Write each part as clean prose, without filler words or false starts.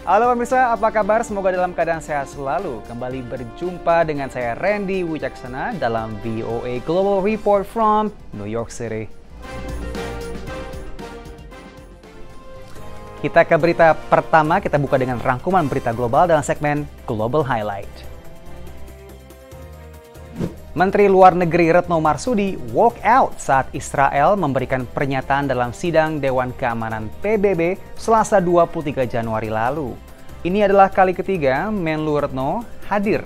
Halo pemirsa, apa kabar? Semoga dalam keadaan sehat selalu. Kembali berjumpa dengan saya Randy Wijaksana dalam VOA Global Report from New York City. Kita ke berita pertama, kita buka dengan rangkuman berita global dalam segmen Global Highlight. Menteri Luar Negeri Retno Marsudi walk out saat Israel memberikan pernyataan dalam sidang Dewan Keamanan PBB Selasa 23 Januari lalu. Ini adalah kali ketiga Menlu Retno hadir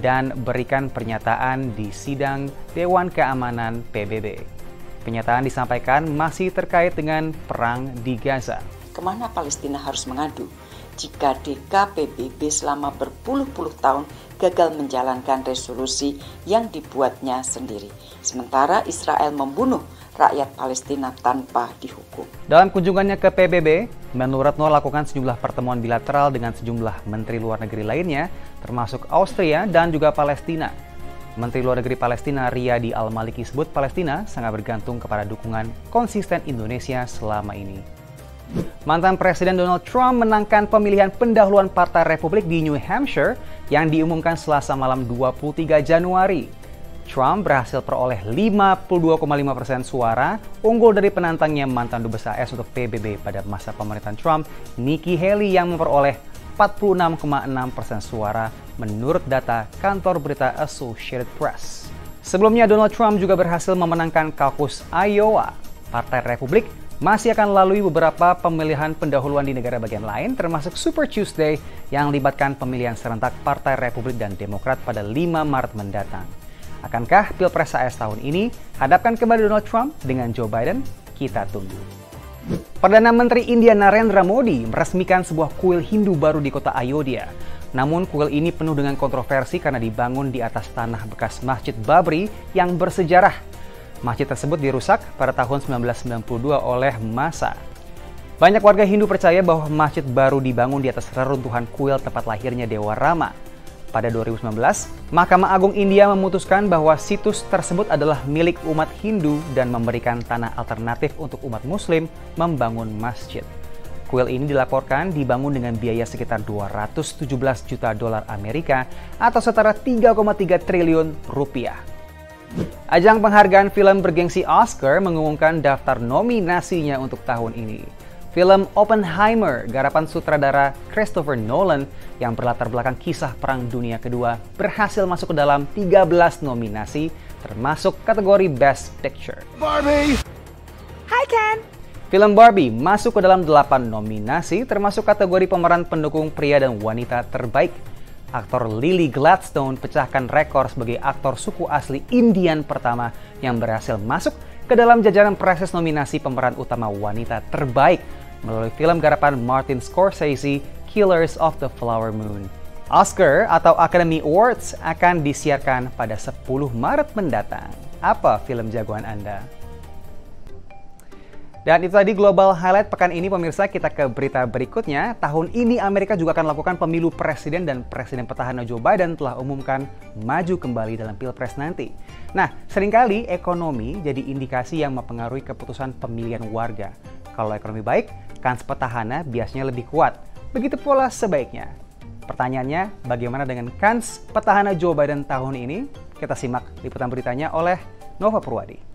dan berikan pernyataan di sidang Dewan Keamanan PBB. Pernyataan disampaikan masih terkait dengan perang di Gaza. Kemana Palestina harus mengadu jika DKPBB selama berpuluh-puluh tahun gagal menjalankan resolusi yang dibuatnya sendiri. Sementara Israel membunuh rakyat Palestina tanpa dihukum. Dalam kunjungannya ke PBB, Menlu Retno lakukan sejumlah pertemuan bilateral dengan sejumlah menteri luar negeri lainnya, termasuk Austria dan juga Palestina. Menteri Luar Negeri Palestina Riyadi Al-Maliki sebut Palestina sangat bergantung kepada dukungan konsisten Indonesia selama ini. Mantan Presiden Donald Trump menangkan pemilihan pendahuluan Partai Republik di New Hampshire yang diumumkan Selasa malam 23 Januari. Trump berhasil peroleh 52,5% suara, unggul dari penantangnya mantan Dubes AS untuk PBB pada masa pemerintahan Trump, Nikki Haley yang memperoleh 46,6% suara menurut data kantor berita Associated Press. Sebelumnya Donald Trump juga berhasil memenangkan kaukus Iowa. Partai Republik masih akan lalui beberapa pemilihan pendahuluan di negara bagian lain, termasuk Super Tuesday yang melibatkan pemilihan serentak Partai Republik dan Demokrat pada 5 Maret mendatang. Akankah Pilpres AS tahun ini hadapkan kembali Donald Trump dengan Joe Biden? Kita tunggu. Perdana Menteri India Narendra Modi meresmikan sebuah kuil Hindu baru di kota Ayodhya. Namun kuil ini penuh dengan kontroversi karena dibangun di atas tanah bekas Masjid Babri yang bersejarah. Masjid tersebut dirusak pada tahun 1992 oleh massa. Banyak warga Hindu percaya bahwa masjid baru dibangun di atas reruntuhan kuil tempat lahirnya Dewa Rama. Pada 2019, Mahkamah Agung India memutuskan bahwa situs tersebut adalah milik umat Hindu dan memberikan tanah alternatif untuk umat Muslim membangun masjid. Kuil ini dilaporkan dibangun dengan biaya sekitar 217 juta dolar Amerika atau setara 3,3 triliun rupiah. Ajang penghargaan film bergengsi Oscar mengumumkan daftar nominasinya untuk tahun ini. Film Oppenheimer, garapan sutradara Christopher Nolan yang berlatar belakang kisah Perang Dunia Kedua, berhasil masuk ke dalam 13 nominasi, termasuk kategori Best Picture. Barbie! Hi Ken! Film Barbie masuk ke dalam 8 nominasi, termasuk kategori pemeran pendukung pria dan wanita terbaik. Aktor Lily Gladstone pecahkan rekor sebagai aktor suku asli Indian pertama yang berhasil masuk ke dalam jajaran proses nominasi pemeran utama wanita terbaik melalui film garapan Martin Scorsese, Killers of the Flower Moon. Oscar atau Academy Awards akan disiarkan pada 10 Maret mendatang. Apa film jagoan Anda? Dan itu tadi Global Highlight pekan ini pemirsa. Kita ke berita berikutnya. Tahun ini Amerika juga akan lakukan pemilu presiden dan presiden petahana Joe Biden telah umumkan maju kembali dalam Pilpres nanti. Nah, seringkali ekonomi jadi indikasi yang mempengaruhi keputusan pemilihan warga. Kalau ekonomi baik, kans petahana biasanya lebih kuat. Begitu pula sebaiknya. Pertanyaannya, bagaimana dengan kans petahana Joe Biden tahun ini? Kita simak liputan beritanya oleh Nova Purwadi.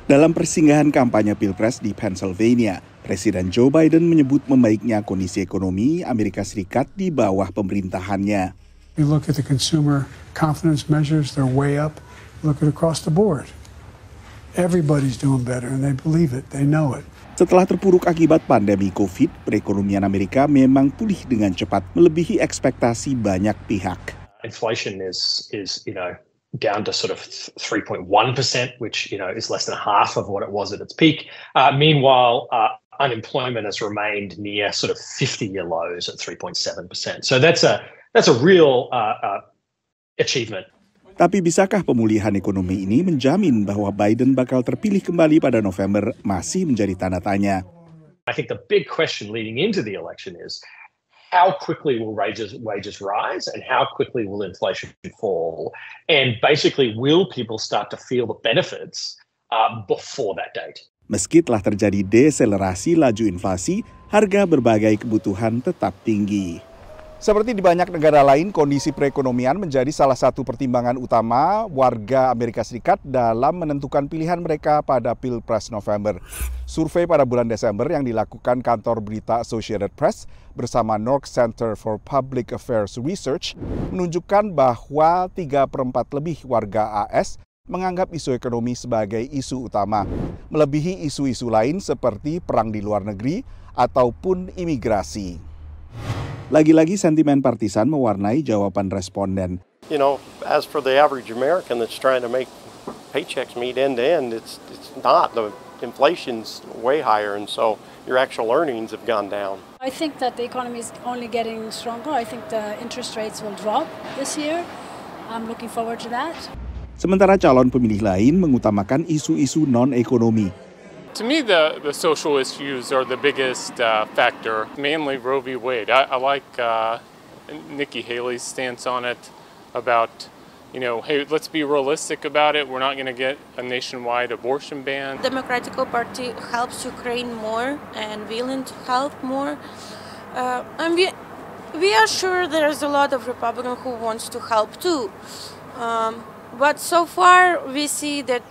Dalam persinggahan kampanye Pilpres di Pennsylvania, Presiden Joe Biden menyebut membaiknya kondisi ekonomi Amerika Serikat di bawah pemerintahannya. You look at the consumer confidence measures, they're way up. Look at across the board. Everybody's doing better and they believe it, they know it. Setelah terpuruk akibat pandemi COVID, perekonomian Amerika memang pulih dengan cepat melebihi ekspektasi banyak pihak. Inflation is down to sort of 3.1%, which, is less than half of what it was at its peak. Meanwhile, unemployment has remained near sort of 50-year lows at 3.7%. So that's a real achievement. Tapi bisakah pemulihan ekonomi ini menjamin bahwa Biden bakal terpilih kembali pada November masih menjadi tanda tanya. I think the big question leading into the election is how quickly will wages rise and how quickly will inflation fall? And basically, will people start to feel the benefits before that date? Meski telah terjadi deselerasi laju inflasi, harga berbagai kebutuhan tetap tinggi. Seperti di banyak negara lain, kondisi perekonomian menjadi salah satu pertimbangan utama warga Amerika Serikat dalam menentukan pilihan mereka pada Pilpres November. Survei pada bulan Desember yang dilakukan kantor berita Associated Press bersama North Center for Public Affairs Research menunjukkan bahwa 3/4 lebih warga AS menganggap isu ekonomi sebagai isu utama, melebihi isu-isu lain seperti perang di luar negeri ataupun imigrasi. Lagi-lagi sentimen partisan mewarnai jawaban responden. You know, as for the average American that's trying to make paychecks meet end to end, it's not. The inflation's way higher, and so your actual earnings have gone down. I think that the economy is only getting stronger. I think the interest rates will drop this year. I'm looking forward to that. Sementara calon pemilih lain mengutamakan isu-isu non-ekonomi. To me, the social issues are the biggest factor, mainly Roe v. Wade. I like Nikki Haley's stance on it about, you know, hey, let's be realistic about it. We're not going to get a nationwide abortion ban. The Democratic Party helps Ukraine more and willing to help more. And we are sure there's a lot of Republicans who wants to help too. But so far, we see that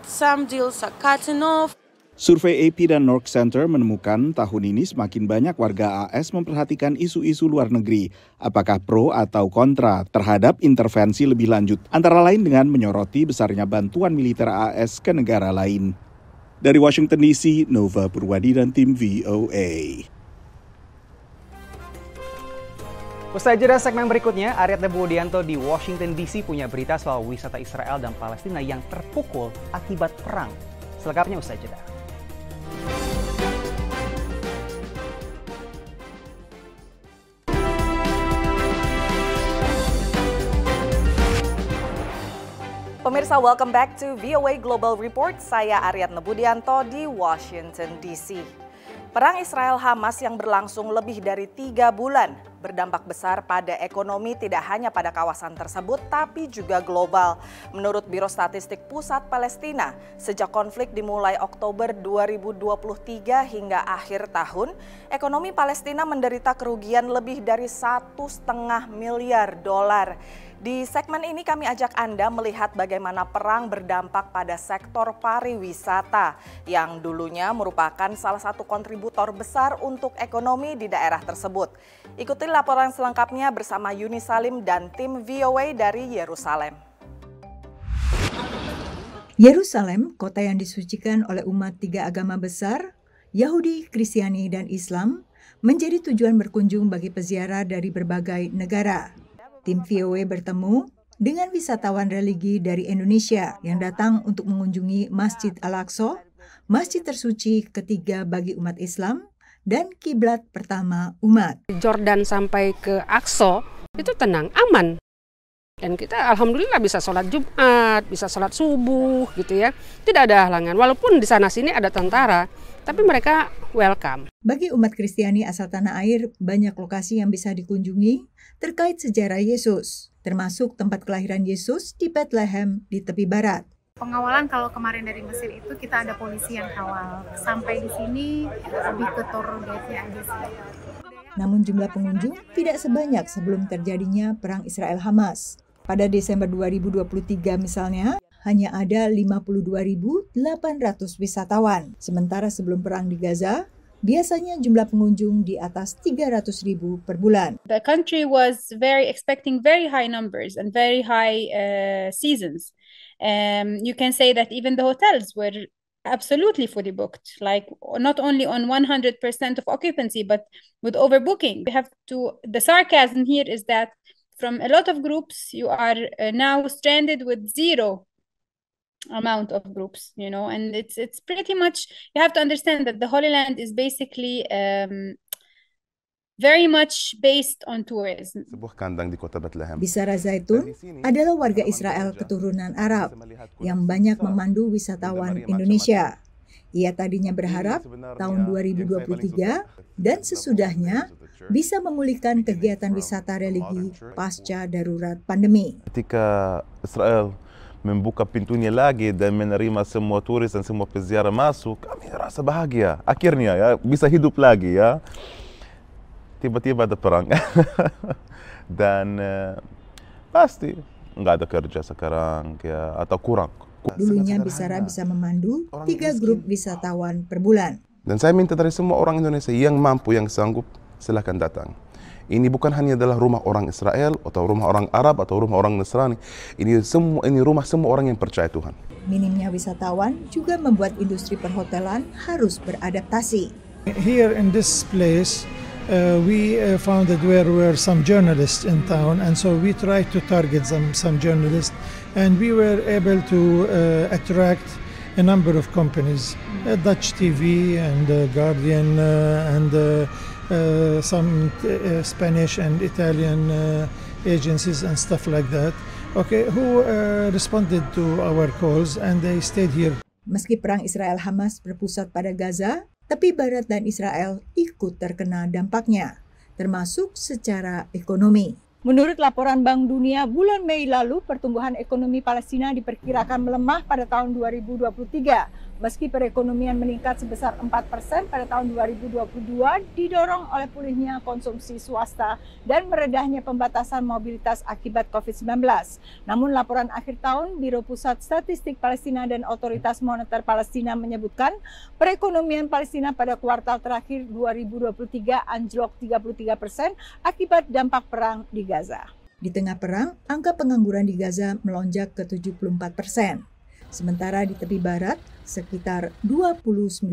some deals are cutting off. Survei AP dan North Center menemukan tahun ini semakin banyak warga AS memperhatikan isu-isu luar negeri, apakah pro atau kontra terhadap intervensi lebih lanjut, antara lain dengan menyoroti besarnya bantuan militer AS ke negara lain. Dari Washington DC, Nova Purwadi dan tim VOA. Usai jeda segmen berikutnya, Aryatna Budianto di Washington DC punya berita soal wisata Israel dan Palestina yang terpukul akibat perang. Selengkapnya usai jeda. Pemirsa, welcome back to VOA Global Report. Saya Aryatna Budianto di Washington DC. Perang Israel-Hamas yang berlangsung lebih dari 3 bulan berdampak besar pada ekonomi tidak hanya pada kawasan tersebut tapi juga global. Menurut Biro Statistik Pusat Palestina, sejak konflik dimulai Oktober 2023 hingga akhir tahun, ekonomi Palestina menderita kerugian lebih dari $1,5 miliar. Di segmen ini kami ajak Anda melihat bagaimana perang berdampak pada sektor pariwisata yang dulunya merupakan salah satu kontributor besar untuk ekonomi di daerah tersebut. Ikuti laporan selengkapnya bersama Yuni Salim dan tim VOA dari Yerusalem. Yerusalem, kota yang disucikan oleh umat 3 agama besar, Yahudi, Kristiani, dan Islam, menjadi tujuan berkunjung bagi peziarah dari berbagai negara. Tim VOA bertemu dengan wisatawan religi dari Indonesia yang datang untuk mengunjungi Masjid Al-Aqsa, masjid tersuci ketiga bagi umat Islam dan kiblat pertama umat. Jordan sampai ke Aqsa itu tenang, aman. Dan kita alhamdulillah bisa sholat Jumat, bisa sholat subuh gitu ya. Tidak ada halangan, walaupun di sana sini ada tentara, tapi mereka welcome. Bagi umat Kristiani asal tanah air, banyak lokasi yang bisa dikunjungi terkait sejarah Yesus, termasuk tempat kelahiran Yesus di Bethlehem di tepi barat. Pengawalan kalau kemarin dari Mesir itu kita ada polisi yang kawal. Sampai di sini lebih ke tour guide-nya aja sih. Namun jumlah pengunjung tidak sebanyak sebelum terjadinya perang Israel-Hamas. Pada Desember 2023 misalnya, hanya ada 52.800 wisatawan. Sementara sebelum perang di Gaza, biasanya jumlah pengunjung di atas 300.000 per bulan. The country was expecting very high numbers and very high seasons. You can say that even the hotels were absolutely fully booked, like not only on 100% of occupancy, but with overbooking. The sarcasm here is that from a lot of groups, you are now stranded with zero amount of groups, you know, and it's pretty much, you have to understand that the Holy Land is basically very much based on tourism. Bisara Zaitun adalah warga Israel keturunan Arab yang banyak memandu wisatawan Indonesia. Ia tadinya berharap tahun 2023 dan sesudahnya bisa memulihkan kegiatan wisata religi pasca darurat pandemi. Ketika Israel membuka pintunya lagi dan menerima semua turis dan semua peziarah masuk, kami rasa bahagia. Akhirnya ya bisa hidup lagi ya. Tiba-tiba ada perang dan pasti nggak ada kerja sekarang ya, atau kurang. Dulunya Bisara bisa memandu 3 grup wisatawan per bulan. Dan saya minta dari semua orang Indonesia yang mampu, yang sanggup, silakan datang. Ini bukan hanya adalah rumah orang Israel atau rumah orang Arab atau rumah orang Nasrani. Ini rumah semua orang yang percaya Tuhan. Minimnya wisatawan juga membuat industri perhotelan harus beradaptasi. Here in this place, we found that there were some journalists in town, and so we tried to target some journalists, and we were able to attract a number of companies, Dutch TV and Guardian and some Spanish and Italian agencies and stuff like that. Okay, who responded to our calls and they stayed here. Meski perang Israel-Hamas berpusat pada Gaza, tepi barat dan Israel ikut terkena dampaknya, termasuk secara ekonomi. Menurut laporan Bank Dunia bulan Mei lalu, pertumbuhan ekonomi Palestina diperkirakan melemah pada tahun 2023. Meski perekonomian meningkat sebesar 4% pada tahun 2022, didorong oleh pulihnya konsumsi swasta dan meredahnya pembatasan mobilitas akibat COVID-19. Namun laporan akhir tahun Biro Pusat Statistik Palestina dan Otoritas Moneter Palestina menyebutkan perekonomian Palestina pada kuartal terakhir 2023 anjlok 33% akibat dampak perang di Gaza. Di tengah perang, angka pengangguran di Gaza melonjak ke 74%. Sementara di tepi barat, sekitar 29%.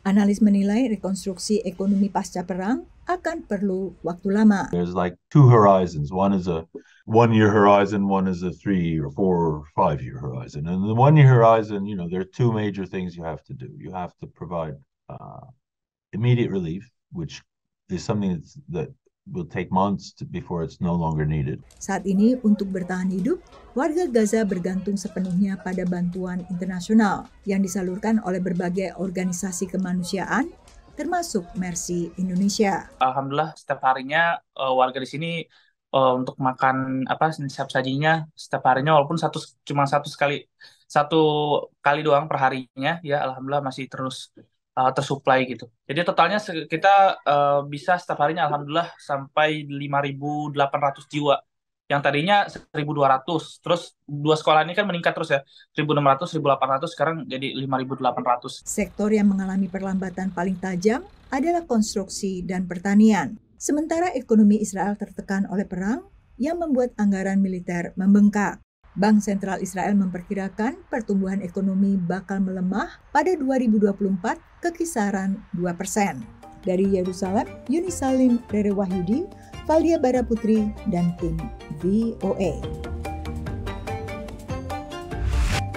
Analis menilai rekonstruksi ekonomi pasca perang akan perlu waktu lama. There's like 2 horizons. One is a 1-year horizon, one is a 3 or 4 or 5-year horizon. And the 1-year horizon, you know, there are 2 major things you have to do. You have to provide immediate relief, which is something that will take months before it's no longer needed. Saat ini untuk bertahan hidup, warga Gaza bergantung sepenuhnya pada bantuan internasional yang disalurkan oleh berbagai organisasi kemanusiaan, termasuk Mercy Indonesia. Alhamdulillah setiap harinya warga di sini untuk makan siap sajinya setiap harinya, walaupun cuma satu kali doang per harinya ya, alhamdulillah masih terus tersuplai gitu. Jadi totalnya kita bisa setiap harinya alhamdulillah sampai 5.800 jiwa. Yang tadinya 1.200. Terus 2 sekolah ini kan meningkat terus ya. 1.600, 1.800, sekarang jadi 5.800. Sektor yang mengalami perlambatan paling tajam adalah konstruksi dan pertanian. Sementara ekonomi Israel tertekan oleh perang yang membuat anggaran militer membengkak. Bank Sentral Israel memperkirakan pertumbuhan ekonomi bakal melemah pada 2024 ke kisaran 2%. Dari Yerusalem, Yuni Salim, Rere Wahyudi, Valdia Baraputri, dan tim VOA.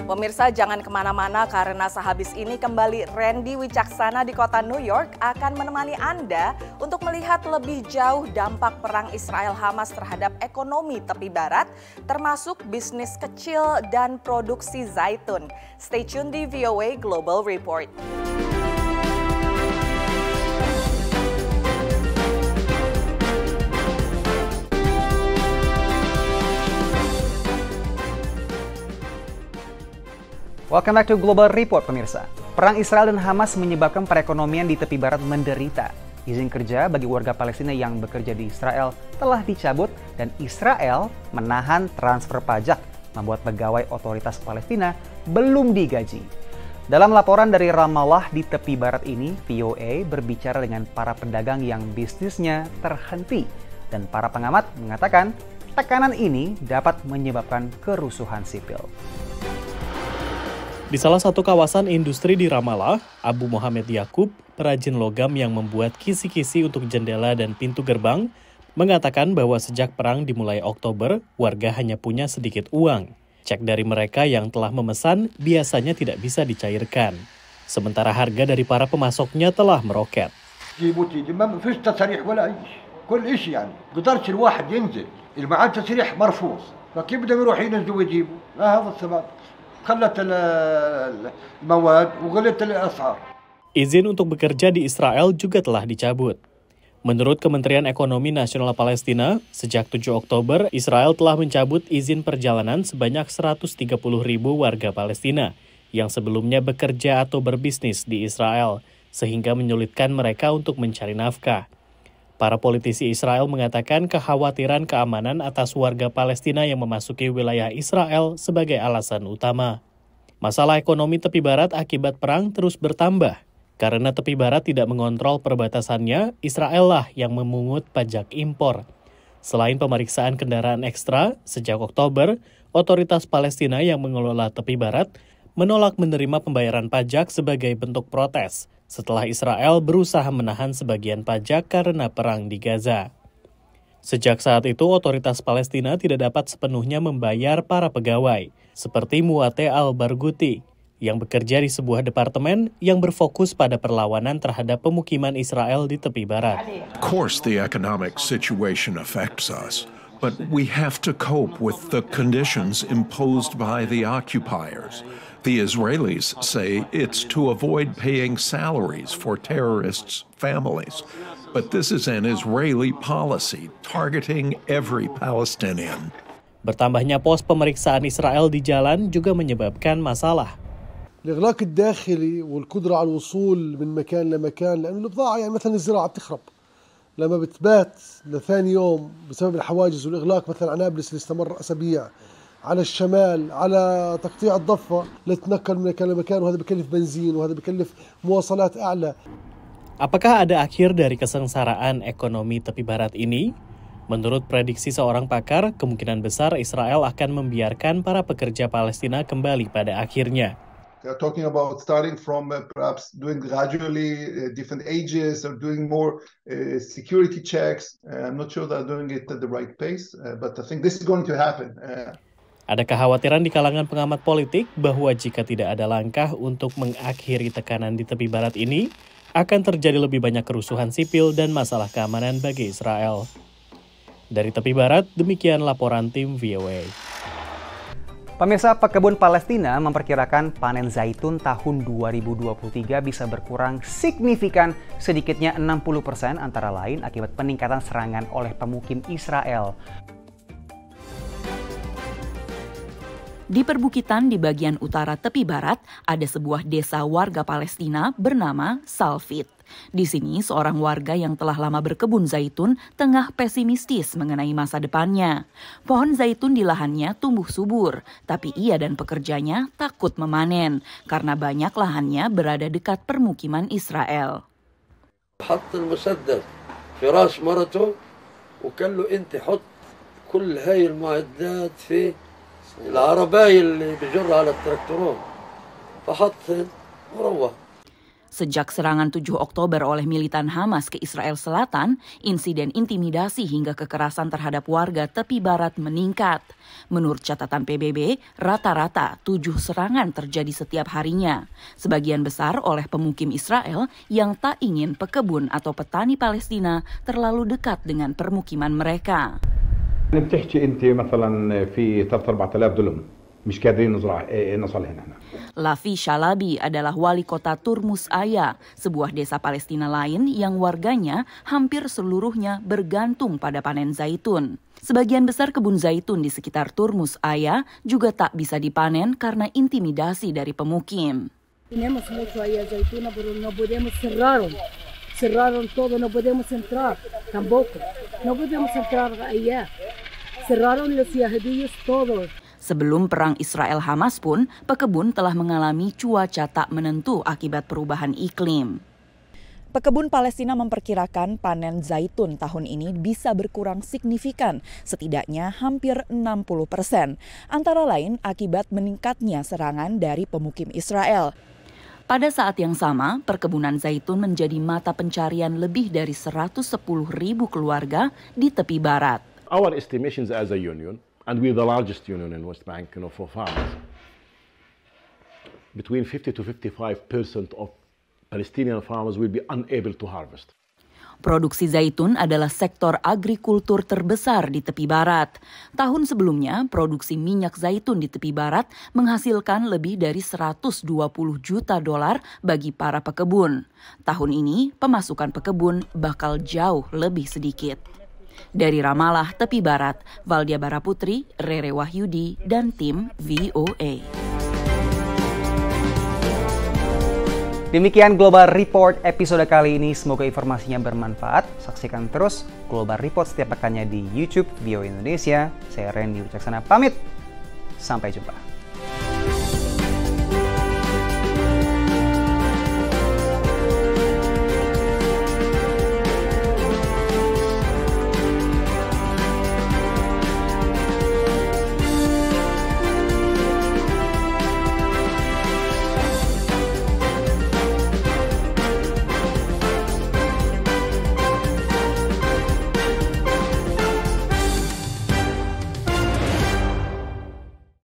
Pemirsa, jangan kemana-mana karena sehabis ini kembali Randy Wicaksana di kota New York akan menemani Anda untuk melihat lebih jauh dampak perang Israel-Hamas terhadap ekonomi tepi barat, termasuk bisnis kecil dan produksi zaitun. Stay tune di VOA Global Report. Welcome back to Global Report, pemirsa. Perang Israel dan Hamas menyebabkan perekonomian di tepi barat menderita. Izin kerja bagi warga Palestina yang bekerja di Israel telah dicabut dan Israel menahan transfer pajak, membuat pegawai otoritas Palestina belum digaji. Dalam laporan dari Ramallah di tepi barat ini, VOA berbicara dengan para pedagang yang bisnisnya terhenti. Dan para pengamat mengatakan tekanan ini dapat menyebabkan kerusuhan sipil. Di salah satu kawasan industri di Ramallah, Abu Muhammad Yakub, perajin logam yang membuat kisi-kisi untuk jendela dan pintu gerbang, mengatakan bahwa sejak perang dimulai Oktober, warga hanya punya sedikit uang. Cek dari mereka yang telah memesan biasanya tidak bisa dicairkan. Sementara harga dari para pemasoknya telah meroket. Izin untuk bekerja di Israel juga telah dicabut. Menurut Kementerian Ekonomi Nasional Palestina, sejak 7 Oktober, Israel telah mencabut izin perjalanan sebanyak 130.000 warga Palestina yang sebelumnya bekerja atau berbisnis di Israel, sehingga menyulitkan mereka untuk mencari nafkah. Para politisi Israel mengatakan kekhawatiran keamanan atas warga Palestina yang memasuki wilayah Israel sebagai alasan utama. Masalah ekonomi tepi barat akibat perang terus bertambah. Karena tepi barat tidak mengontrol perbatasannya, Israel lah yang memungut pajak impor. Selain pemeriksaan kendaraan ekstra, sejak Oktober, otoritas Palestina yang mengelola tepi barat menolak menerima pembayaran pajak sebagai bentuk protes setelah Israel berusaha menahan sebagian pajak karena perang di Gaza. Sejak saat itu, otoritas Palestina tidak dapat sepenuhnya membayar para pegawai, seperti Muate Al-Barghouti, yang bekerja di sebuah departemen yang berfokus pada perlawanan terhadap pemukiman Israel di tepi barat. Of course, the economic situation affects us, but we have to cope with the conditions imposed by the occupiers. The Israelis say it's to avoid paying salaries for terrorists' families. But this is an Israeli policy targeting every Palestinian. Bertambahnya pos pemeriksaan Israel di jalan juga menyebabkan masalah. الإغلاق الداخلي والقدرة على الوصول من مكان لمكان لأن البضاعة يعني مثلا الزراعة بتخرب لما بتبات لثاني يوم بسبب الحواجز والإغلاق مثلا على نابلس اللي استمر أسابيع على الشمال على تقطيع الضفة لتنقل من مكان لمكان وهذا بكلف بنزين وهذا بكلف مواصلات أعلى. Apakah ada akhir dari kesengsaraan ekonomi tepi barat ini? Menurut prediksi seorang pakar, kemungkinan besar Israel akan membiarkan para pekerja Palestina kembali pada akhirnya. They're talking about starting from perhaps doing gradually different ages or doing more security checks. I'm not sure they're doing it at the right pace, but I think this is going to happen. Ada kekhawatiran di kalangan pengamat politik bahwa jika tidak ada langkah untuk mengakhiri tekanan di tepi barat ini, akan terjadi lebih banyak kerusuhan sipil dan masalah keamanan bagi Israel. Dari tepi barat, demikian laporan tim VOA. Pemirsa, pekebun Palestina memperkirakan panen zaitun tahun 2023 bisa berkurang signifikan, sedikitnya 60% antara lain akibat peningkatan serangan oleh pemukim Israel. Di perbukitan di bagian utara tepi barat, ada sebuah desa warga Palestina bernama Salfit. Di sini, seorang warga yang telah lama berkebun zaitun tengah pesimistis mengenai masa depannya. Pohon zaitun di lahannya tumbuh subur, tapi ia dan pekerjanya takut memanen karena banyak lahannya berada dekat permukiman Israel. حط المسدس في راس مرته وقال له انت حط كل هاي المعدات في العرباية اللي بجرها على التراكتورون فحطهن وروح. Sejak serangan 7 Oktober oleh militan Hamas ke Israel Selatan, insiden intimidasi hingga kekerasan terhadap warga tepi barat meningkat. Menurut catatan PBB, rata-rata 7 serangan terjadi setiap harinya. Sebagian besar oleh pemukim Israel yang tak ingin pekebun atau petani Palestina terlalu dekat dengan permukiman mereka. بتحكي انت مثلا في 3-4,000 دولم مش قادرين نصل هنا. Lafi Shalabi adalah wali kota Turmus Aya, sebuah desa Palestina lain yang warganya hampir seluruhnya bergantung pada panen zaitun. Sebagian besar kebun zaitun di sekitar Turmus Aya juga tak bisa dipanen karena intimidasi dari pemukim. Cerraron todo, no podemos entrar tampoco. No podemos entrar allá. Cerraron los yahudíes todos. Sebelum perang Israel-Hamas pun, pekebun telah mengalami cuaca tak menentu akibat perubahan iklim. Pekebun Palestina memperkirakan panen zaitun tahun ini bisa berkurang signifikan, setidaknya hampir 60%. Antara lain akibat meningkatnya serangan dari pemukim Israel. Pada saat yang sama, perkebunan zaitun menjadi mata pencarian lebih dari 110.000 keluarga di tepi barat. Our estimations as a union, and we're the largest union in West Bank, for farmers, between 50 to 55% of Palestinian farmers will be unable to harvest. Produksi zaitun adalah sektor agrikultur terbesar di tepi barat. Tahun sebelumnya, produksi minyak zaitun di tepi barat menghasilkan lebih dari 120 juta dolar bagi para pekebun. Tahun ini, pemasukan pekebun bakal jauh lebih sedikit. Dari Ramallah, tepi barat, Valdia Baraputri, Rere Wahyudi, dan tim VOA. Demikian Global Report episode kali ini. Semoga informasinya bermanfaat. Saksikan terus Global Report setiap pekannya di YouTube VOA Indonesia. Saya Randy Wicaksana pamit. Sampai jumpa.